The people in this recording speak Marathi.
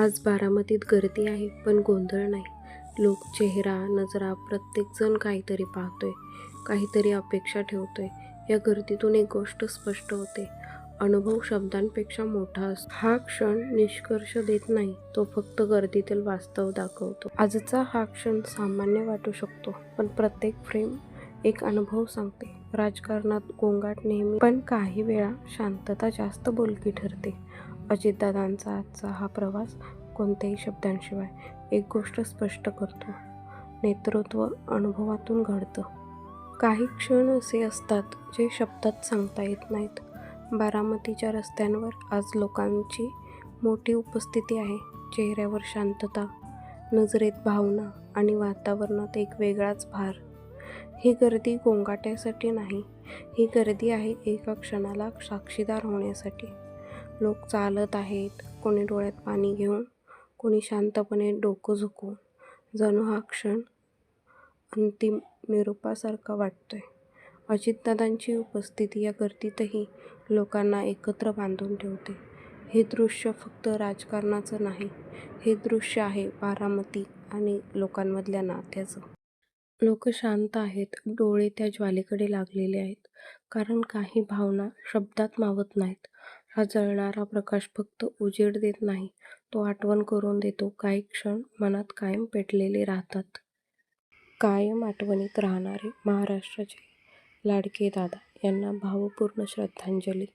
आज बारामतीत गर्दी आहे, पण गोंधळ नाही. लोक, चेहरा, नजरा, प्रत्येकजण काहीतरी पाहतोय, काहीतरी अपेक्षा ठेवतोय. या गर्दीतून एक गोष्ट स्पष्ट होते. अनुभव शब्दांपेक्षा मोठा असतो. हा क्षण निष्कर्ष देत नाही, तो फक्त गर्दीतील वास्तव दाखवतो. आजचा हा क्षण सामान्य वाटू शकतो, पण प्रत्येक फ्रेम एक अनुभव सांगते. राजकारणात गोंगाट नेहमी, पण काही वेळा शांतता जास्त बोलकी ठरते. अजितदादांचा आजचा हा प्रवास कोणत्याही शब्दांशिवाय एक गोष्ट स्पष्ट करतो. नेतृत्व अनुभवातून घडतं. काही क्षण असे असतात जे शब्दात सांगता येत नाहीत. बारामतीच्या रस्त्यांवर आज लोकांची मोठी उपस्थिती आहे. चेहऱ्यावर शांतता, नजरेत भावना आणि वातावरणात एक वेगळाच भार. ही गर्दी गोंगाटासाठी नाही, ही गर्दी आहे एका क्षणाला साक्षीदार होण्यासाठी. लोक चालत आहेत, कोणी डोळ्यात पाणी घेऊन, कोणी शांतपणे डोकं झुकवून. जणू हा क्षण अंतिम निरोपासारखा वाटतोय. अजितदादांची उपस्थिती या गर्दीतही लोकांना एकत्र बांधून ठेवते. हे दृश्य फक्त राजकारणाचं नाही, हे दृश्य आहे बारामती आणि लोकांमधल्या नात्याचं. लोक शांत आहेत, डोळे त्या ज्वालेकडे लागलेले आहेत, कारण काही भावना शब्दात मावत नाहीत. हा जळणारा प्रकाश फक्त उजेड देत नाही, तो आठवण करून देतो. काही क्षण मनात कायम पेटलेले राहतात. कायम आठवणीत राहणारे महाराष्ट्राचे लाडके दादा यांना भावपूर्ण श्रद्धांजली.